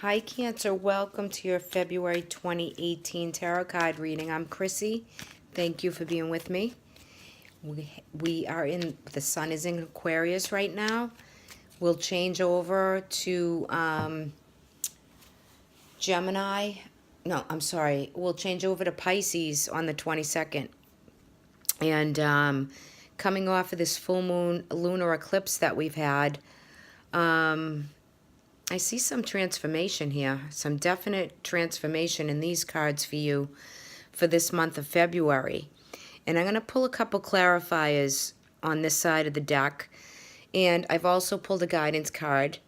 Hi, Cancer. Welcome to your February 2018 tarot card reading. I'm Chrissy. Thank you for being with me. We are in, the sun is in Aquarius right now. We'll change over to Gemini. No, I'm sorry. We'll change over to Pisces on the 22nd. And coming off of this full moon lunar eclipse that we've had, I see some transformation here, some definite transformation in these cards for you for this month of February. And I'm going to pull a couple clarifiers on this side of the deck. And I've also pulled a guidance card.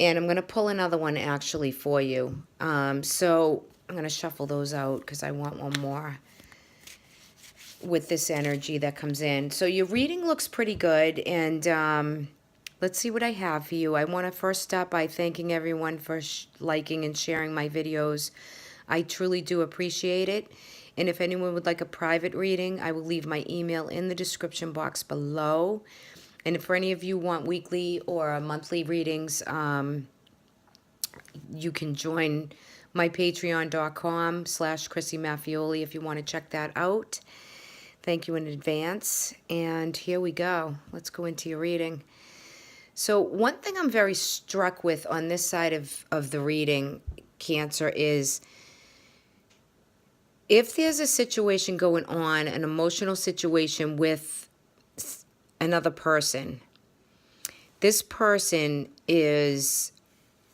And I'm going to pull another one actually for you. So I'm going to shuffle those out because I want one more with this energy that comes in. So your reading looks pretty good. And let's see what I have for you. I want to first start by thanking everyone for liking and sharing my videos. I truly do appreciate it. And if anyone would like a private reading, I will leave my email in the description box below. And if for any of you want weekly or monthly readings, you can join my patreon.com/Chrissy Maffioli if you want to check that out. Thank you in advance. And here we go. Let's go into your reading. So one thing I'm very struck with on this side of the reading, Cancer, is if there's a situation going on, an emotional situation with another person, this person is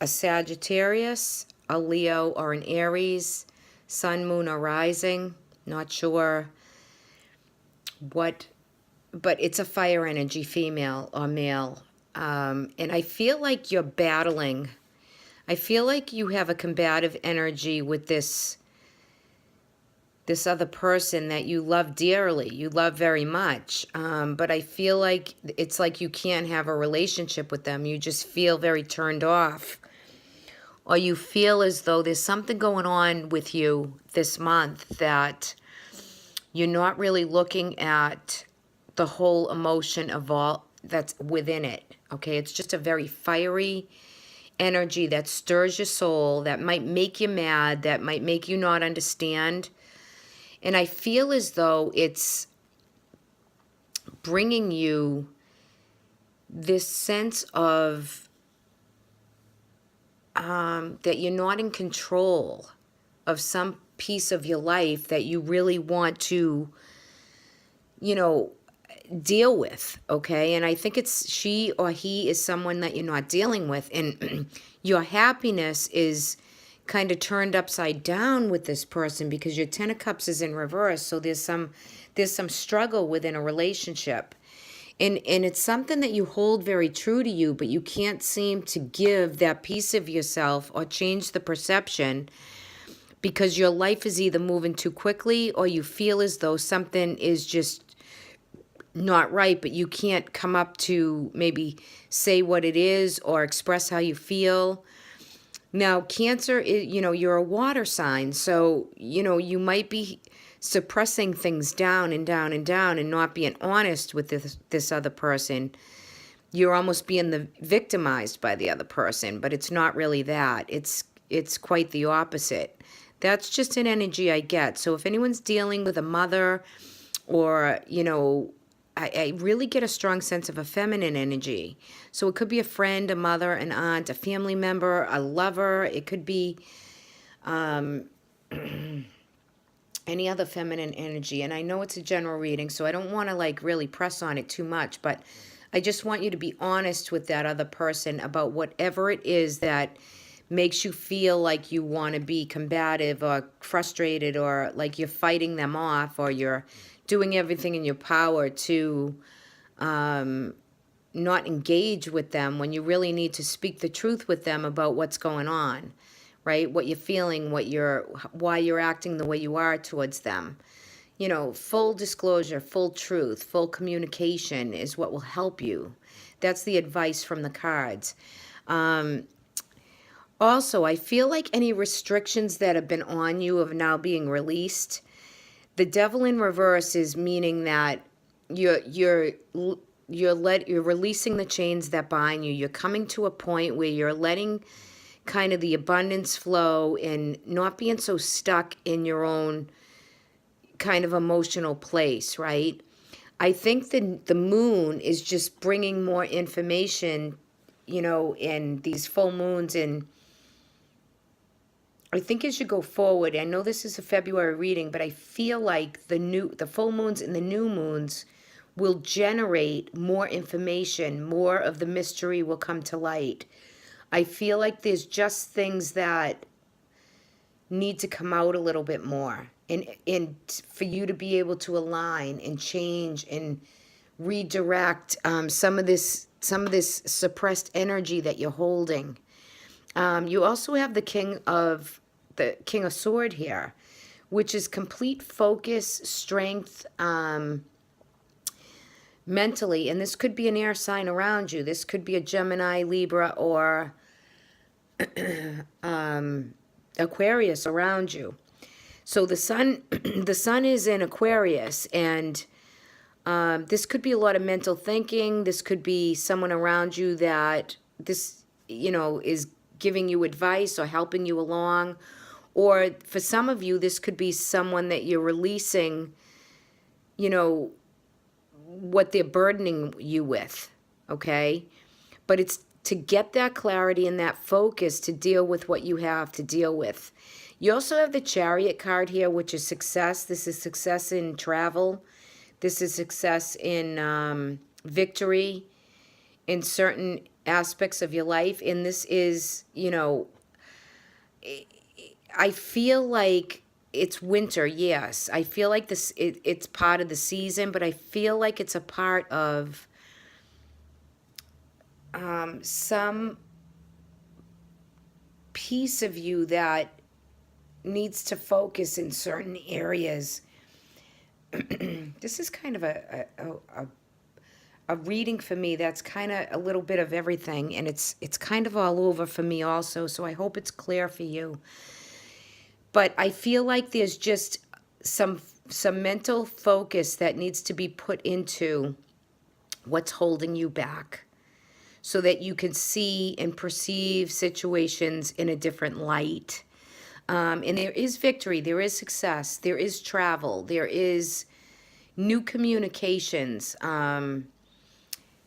a Sagittarius, a Leo, or an Aries, Sun, Moon, or Rising. Not sure what, but it's a fire energy, female or male. And I feel like you're battling. I feel like you have a combative energy with this other person that you love dearly. You love very much. But I feel like it's like you can't have a relationship with them. You just feel very turned off. Or you feel as though there's something going on with you this month that you're not really looking at the whole emotion of all that's within it. Okay, it's just a very fiery energy that stirs your soul, that might make you mad, that might make you not understand. And I feel as though it's bringing you this sense of that you're not in control of some piece of your life that you really want to, deal with, okay? And I think it's she or he is someone that you're not dealing with, and your happiness is kind of turned upside down with this person because your Ten of Cups is in reverse. So there's some struggle within a relationship, and it's something that you hold very true to you, but you can't seem to give that piece of yourself or change the perception because your life is either moving too quickly or you feel as though something is just not right, but you can't come up to maybe say what it is or express how you feel. Now, Cancer, you're a water sign, so, you might be suppressing things down and down and down and not being honest with this other person. You're almost being victimized by the other person, but it's not really that. It's quite the opposite. That's just an energy I get. So if anyone's dealing with a mother or, I really get a strong sense of a feminine energy. So it could be a friend, a mother, an aunt, a family member, a lover. It could be any other feminine energy. And I know it's a general reading, so I don't want to really press on it too much. But I just want you to be honest with that other person about whatever it is that makes you feel like you want to be combative or frustrated or like you're fighting them off or you're doing everything in your power to not engage with them when you really need to speak the truth with them about what's going on, right? What you're feeling, why you're acting the way you are towards them. Full disclosure, full truth, full communication is what will help you. That's the advice from the cards. Also, I feel like any restrictions that have been on you are now being released. The Devil in reverse is meaning that you're releasing the chains that bind you. You're coming to a point where you're letting kind of the abundance flow and not being so stuck in your own kind of emotional place, right? I think the moon is just bringing more information, in these full moons. And I think as you go forward, I know this is a February reading, but I feel like the full moons and the new moons will generate more information, more of the mystery will come to light. I feel like there's just things that need to come out a little bit more, and for you to be able to align and change and redirect some of this suppressed energy that you're holding. You also have the King of Sword here, which is complete focus, strength, mentally. And this could be an air sign around you. This could be a Gemini, Libra, or Aquarius around you. So the sun, the sun is in Aquarius, and this could be a lot of mental thinking. This could be someone around you that is giving you advice or helping you along. Or for some of you, this could be someone that you're releasing, what they're burdening you with, okay? But it's to get that clarity and that focus to deal with what you have to deal with. You also have the Chariot card here, which is success. This is success in travel. This is success in victory in certain aspects of your life. And this is, I feel like it's winter, yes. I feel like it's part of the season, but I feel like it's a part of some piece of you that needs to focus in certain areas. This is kind of a reading for me that's kind of a little bit of everything, and it's kind of all over for me also, so I hope it's clear for you. But I feel like there's just some mental focus that needs to be put into what's holding you back, so that you can see and perceive situations in a different light. And there is victory, there is success, there is travel, there is new communications.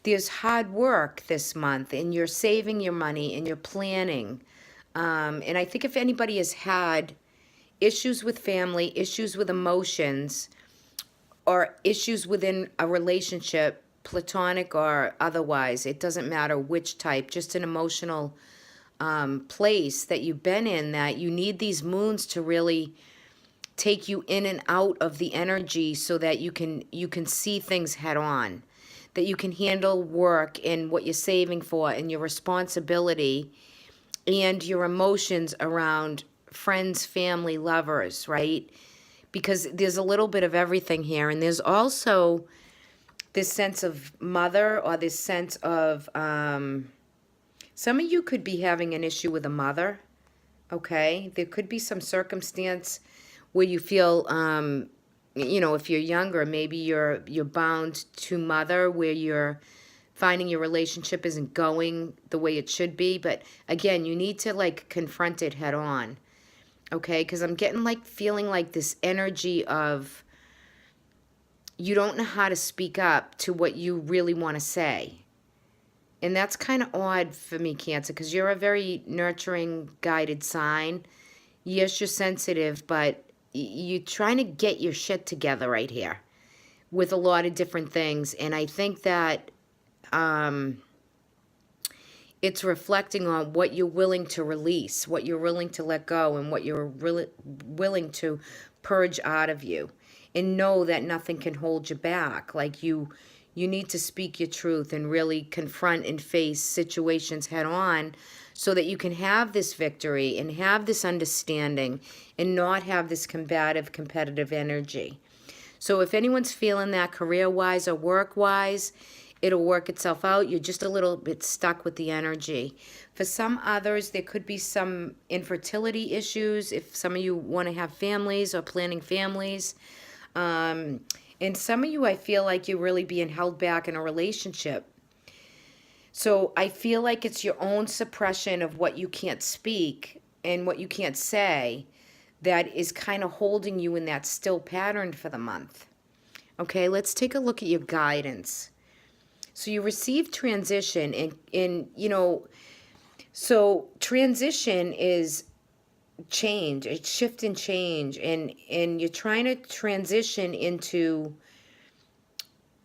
There's hard work this month, and you're saving your money and you're planning. And I think if anybody has had issues with family, issues with emotions, or issues within a relationship, platonic or otherwise, it doesn't matter which type, just an emotional place that you've been in, that you need these moons to really take you in and out of the energy, so that you can see things head on, that you can handle work and what you're saving for and your responsibility and your emotions around friends, family, lovers, right? Because there's a little bit of everything here. And there's also this sense of mother, or this sense of some of you could be having an issue with a mother, okay? There could be some circumstance where you feel, if you're younger, maybe you're bound to mother, where you're finding your relationship isn't going the way it should be. But again, you need to confront it head on, okay? Because I'm getting feeling like this energy of you don't know how to speak up to what you really want to say. And that's kind of odd for me, Cancer, because you're a very nurturing, guided sign. Yes, you're sensitive, but you're trying to get your shit together right here with a lot of different things. And I think that it's reflecting on what you're willing to release, what you're willing to let go, and what you're really willing to purge out of you. And know that nothing can hold you back. You need to speak your truth and really confront and face situations head on, so that you can have this victory and have this understanding and not have this combative, competitive energy. So if anyone's feeling that career-wise or work-wise, it'll work itself out. You're just a little bit stuck with the energy. For some others, there could be some infertility issues if some of you want to have families or planning families. And some of you, I feel like you're really being held back in a relationship. So I feel like it's your own suppression of what you can't speak and what you can't say that is kind of holding you in that still pattern for the month. Okay, let's take a look at your guidance. So you receive transition so transition is change, it's shift and change, and you're trying to transition into,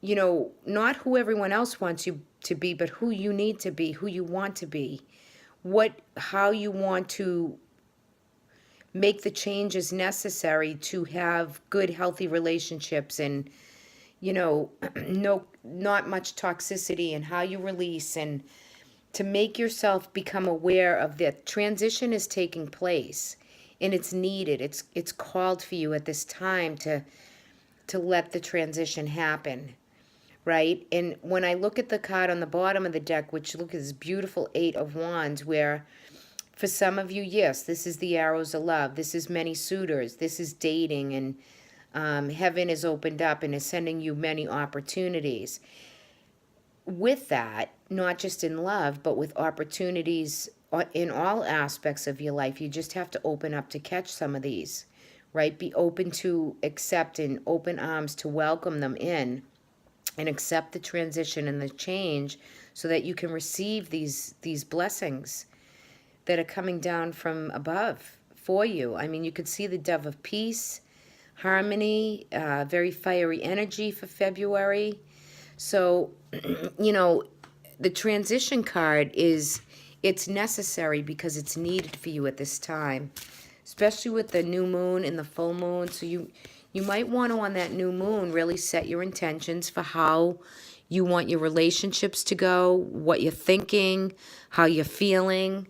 not who everyone else wants you to be, but who you need to be, who you want to be, how you want to make the changes necessary to have good, healthy relationships, and no, not much toxicity, and how you release, and to make yourself become aware of that transition is taking place, and it's needed. It's called for you at this time to let the transition happen, right? And when I look at the card on the bottom of the deck, which look at this beautiful Eight of Wands, where for some of you, yes, this is the arrows of love. This is many suitors. This is dating, and heaven is opened up and is sending you many opportunities. With that, not just in love, but with opportunities in all aspects of your life, you just have to open up to catch some of these, right? Be open to accept, and open arms to welcome them in, and accept the transition and the change, so that you can receive these blessings that are coming down from above for you. I mean, you could see the dove of peace, harmony, very fiery energy for February. So, the transition card it's necessary because it's needed for you at this time, especially with the new moon and the full moon. So you might want to, on that new moon, really set your intentions for how you want your relationships to go, what you're thinking, how you're feeling.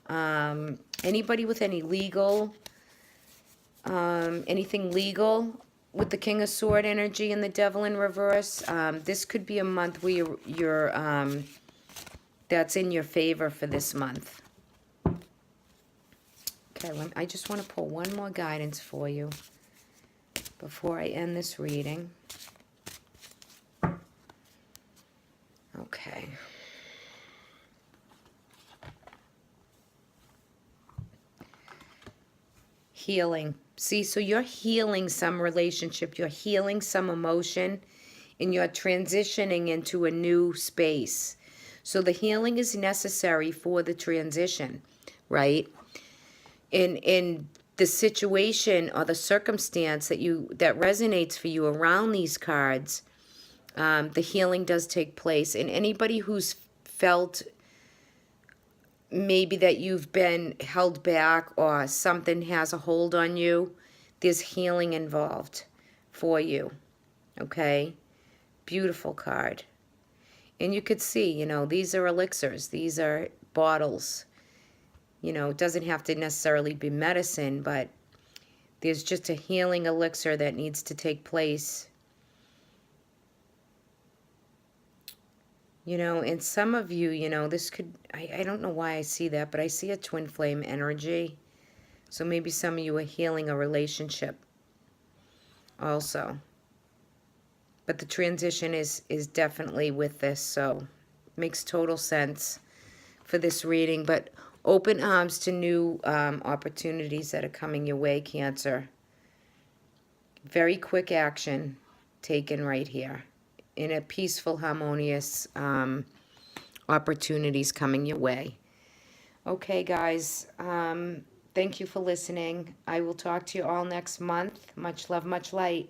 Anybody with any anything legal with the King of Sword energy and the Devil in reverse, this could be a month where you're that's in your favor for this month. Okay, I just want to pull one more guidance for you before I end this reading. Okay. Healing. See, so you're healing some relationship, you're healing some emotion, and you're transitioning into a new space. So the healing is necessary for the transition, right? In the situation or the circumstance that resonates for you around these cards, the healing does take place. And anybody who's felt maybe that you've been held back or something has a hold on you, there's healing involved for you. Okay? Beautiful card. And you could see, these are elixirs. These are bottles. It doesn't have to necessarily be medicine, but there's just a healing elixir that needs to take place. And some of you, this could, I don't know why I see that, but I see a twin flame energy. So maybe some of you are healing a relationship also. But the transition is definitely with this, so makes total sense for this reading. But open arms to new opportunities that are coming your way, Cancer. Very quick action taken right here. In a peaceful, harmonious opportunities coming your way. Okay, guys. Thank you for listening. I will talk to you all next month. Much love, much light.